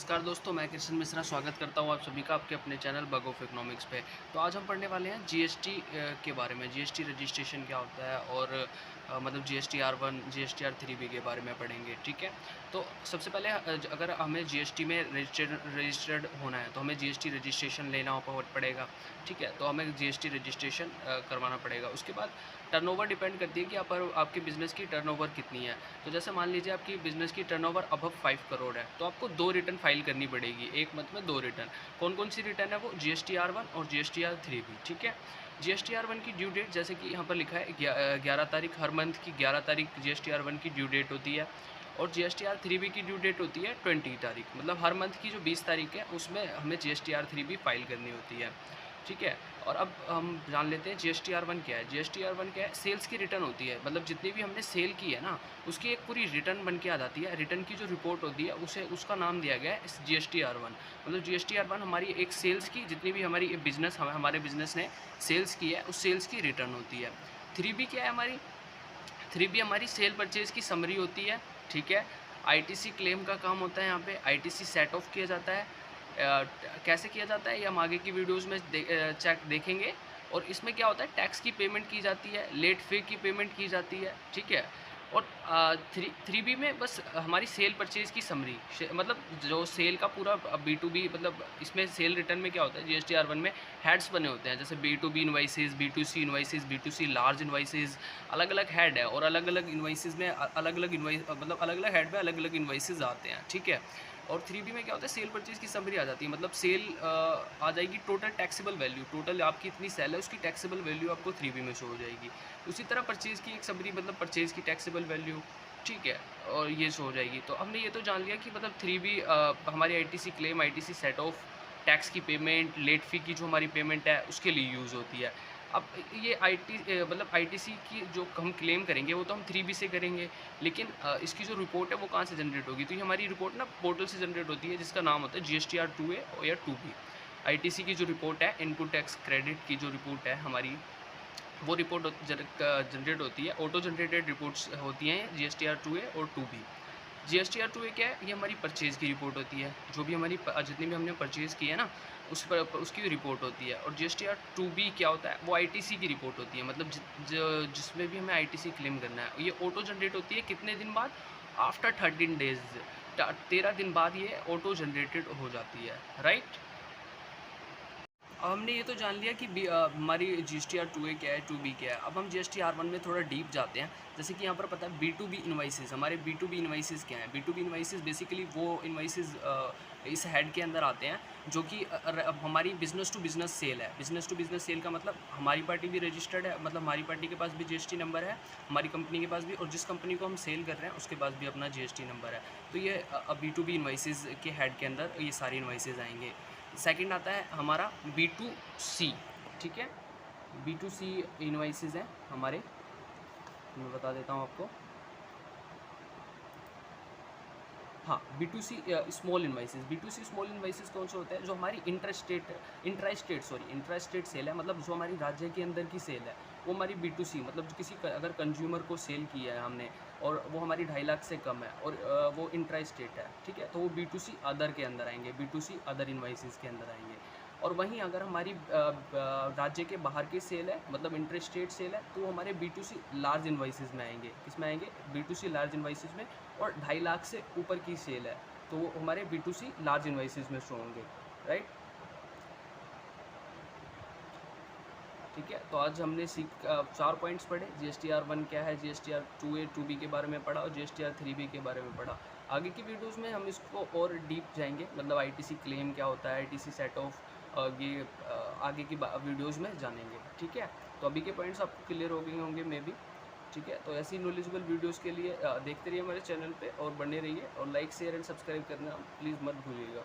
नमस्कार दोस्तों, मैं कृष्ण मिश्रा स्वागत करता हूं आप सभी का आपके अपने चैनल बग ऑफ इकोनॉमिक्स पे। तो आज हम पढ़ने वाले हैं जीएसटी के बारे में। जीएसटी रजिस्ट्रेशन क्या होता है और मतलब जीएसटी R1 जीएसटी R3B के बारे में पढ़ेंगे, ठीक है। तो सबसे पहले अगर हमें जीएसटी में रजिस्टर्ड होना है तो हमें जीएसटी रजिस्ट्रेशन लेना पड़ेगा, ठीक है। तो हमें जीएसटी रजिस्ट्रेशन करवाना पड़ेगा। उसके बाद टर्नओवर डिपेंड करती है कि आपके बिज़नेस की टर्नओवर कितनी है। तो जैसे मान लीजिए आपकी बिज़नेस की टर्नओवर अबव 5 करोड़ है, तो आपको 2 रिटर्न फाइल करनी पड़ेगी, 1 मंथ में 2 रिटर्न। कौन-कौन सी रिटर्न है वो? जीएसटी R1 और जीएसटी R3B, ठीक है। जीएसटी R1 की ड्यू डेट जैसे कि यहाँ पर लिखा है 11 तारीख, हर मंथ की 11 तारीख जीएसटी R1 की ड्यू डेट होती है और जीएसटी R3B की ड्यू डेट होती है 20 तारीख। मतलब हर मंथ की जो 20 तारीख है उसमें हमें जीएसटी R3B फाइल करनी होती है, ठीक है। और अब हम जान लेते हैं जीएसटी R1 क्या है। जीएसटी R1 क्या है? सेल्स की रिटर्न होती है। मतलब जितनी भी हमने सेल की है ना, उसकी एक पूरी रिटर्न बन के आ जाती है। रिटर्न की जो रिपोर्ट होती है उसे उसका नाम दिया गया है जीएसटी R1। मतलब जीएसटी R1 हमारी एक सेल्स की, जितनी भी हमारी बिजनेस हमारे बिजनेस ने सेल्स की है उस सेल्स की रिटर्न होती है। 3B क्या है हमारी? 3B हमारी सेल परचेज़ की समरी होती है, ठीक है। आईटीसी क्लेम का काम होता है यहाँ पे। आईटीसी सेट ऑफ किया जाता है। कैसे किया जाता है ये हम आगे की वीडियोज़ में देखेंगे। और इसमें क्या होता है, टैक्स की पेमेंट की जाती है, लेट फ़ी की पेमेंट की जाती है, ठीक है। और 3B में बस हमारी सेल परचेज़ की समरी, मतलब जो सेल का पूरा B2B, मतलब इसमें सेल रिटर्न में क्या होता है, जीएसटी R1 में हेड्स बने होते हैं, जैसे B2B invoices, B2C invoices, B2C large invoices, अलग-अलग हेड है और अलग-अलग इनवाइसेस में अलग-अलग इनवाइस, मतलब अलग-अलग हेड में अलग-अलग इनवाइसेस आते हैं, ठीक है। और 3B में क्या होता है, सेल परचेज़ की समरी आ जाती है। मतलब सेल आ जाएगी, टोटल टैक्सेबल वैल्यू, टोटल आपकी इतनी सेल है उसकी टैक्सेबल वैल्यू आपको 3B में शो हो जाएगी। उसी तरह परचेज़ की एक समरी, मतलब परचेज़ की टैक्सेबल वैल्यू, ठीक है, और ये शो हो जाएगी। तो हमने ये तो जान लिया कि मतलब 3B हमारी ITC claim, ITC set of, tax की पेमेंट, लेट फ़ी की जो हमारी पेमेंट है उसके लिए यूज़ होती है। अब ये मतलब आईटीसी की जो हम क्लेम करेंगे वो तो हम 3B से करेंगे, लेकिन इसकी जो रिपोर्ट है वो कहाँ से जनरेट होगी? तो ये हमारी रिपोर्ट ना पोर्टल से जनरेट होती है जिसका नाम होता है जीएसटीआर 2A या 2B। आईटीसी की जो रिपोर्ट है, इनपुट टैक्स क्रेडिट की जो रिपोर्ट है हमारी, वो रिपोर्ट जनरेट होती है। ऑटो जनरेटेड रिपोर्ट्स होती हैं जीएसटीआर 2A और 2B। जीएसटीआर 2A क्या है? ये हमारी परचेज़ की रिपोर्ट होती है। जो भी हमारी जितनी भी हमने परचेज़ की है ना, उस पर उसकी रिपोर्ट होती है। और जीएसटीआर 2B क्या होता है? वो आईटीसी की रिपोर्ट होती है। मतलब जिसमें भी हमें आईटीसी क्लेम करना है, ये ऑटो जनरेट होती है कितने दिन बाद? आफ्टर 13 डेज़, 13 दिन बाद ये ऑटो जनरेटेड हो जाती है, राइट? अब हमने ये तो जान लिया कि हमारी जीएसटीआर 2A क्या है, 2B क्या है। अब हम जीएसटी R1 में थोड़ा डीप जाते हैं। जैसे कि यहाँ पर पता है B2B इनवाइसेस, हमारे B2B इनवाइसेस क्या हैं? B2B इनवाइसेस बेसिकली वो इनवाइसेस इस हेड के अंदर आते हैं जो कि अब हमारी बिज़नेस टू बिज़नेस सेल है। बिज़नेस टू बिज़नेस सेल का मतलब हमारी पार्टी भी रजिस्टर्ड है, मतलब हमारी पार्टी के पास भी जीएसटी नंबर है, हमारी कंपनी के पास भी, और जिस कंपनी को हम सेल कर रहे हैं उसके पास भी अपना जीएसटी नंबर है। तो ये B2B इनवाइसेस के हेड के अंदर ये सारे इनवाइसेस आएंगे। सेकंड आता है हमारा B2C, ठीक है। B2C इनवाइसेस हैं हमारे, मैं बता देता हूँ आपको। हाँ, B2C small invoices. B2C small invoices कौन से होते हैं? जो हमारी इंट्रा स्टेट सेल है, मतलब जो हमारी राज्य के अंदर की सेल है वो हमारी B2C, मतलब किसी अगर कंज्यूमर को सेल किया है हमने और वो हमारी 2.5 लाख से कम है और वो इंट्रा स्टेट है, ठीक है, तो वो B2C अदर के अंदर आएंगे, B2C अदर इनवाइसेस के अंदर आएंगे। और वहीं अगर हमारी राज्य के बाहर की सेल है, मतलब इंटर स्टेट सेल है, तो वो हमारे B2C लार्ज इनवाइसेस में आएंगे। किस में आएंगे? B2C लार्ज इनवाइसेस में। और 2.5 लाख से ऊपर की सेल है तो वो हमारे B2C लार्ज इनवाइसेस में शो होंगे, राइट? ठीक है, तो आज हमने 4 पॉइंट्स पढ़े। जीएसटीआर 1 क्या है, जीएसटीआर 2A 2B के बारे में पढ़ा और जीएसटीआर 3B के बारे में पढ़ा। आगे की वीडियोस में हम इसको और डीप जाएंगे, मतलब आईटीसी क्लेम क्या होता है, आईटीसी सेट ऑफ, ये आगे की वीडियोस में जानेंगे, ठीक है। तो अभी के पॉइंट्स आपको क्लियर हो गए होंगे मे बी, ठीक है। तो ऐसी नॉलेजेबल वीडियोस के लिए देखते रहिए हमारे चैनल पे और बने रहिए, और लाइक शेयर एंड सब्सक्राइब करना प्लीज़ मत भूलिएगा।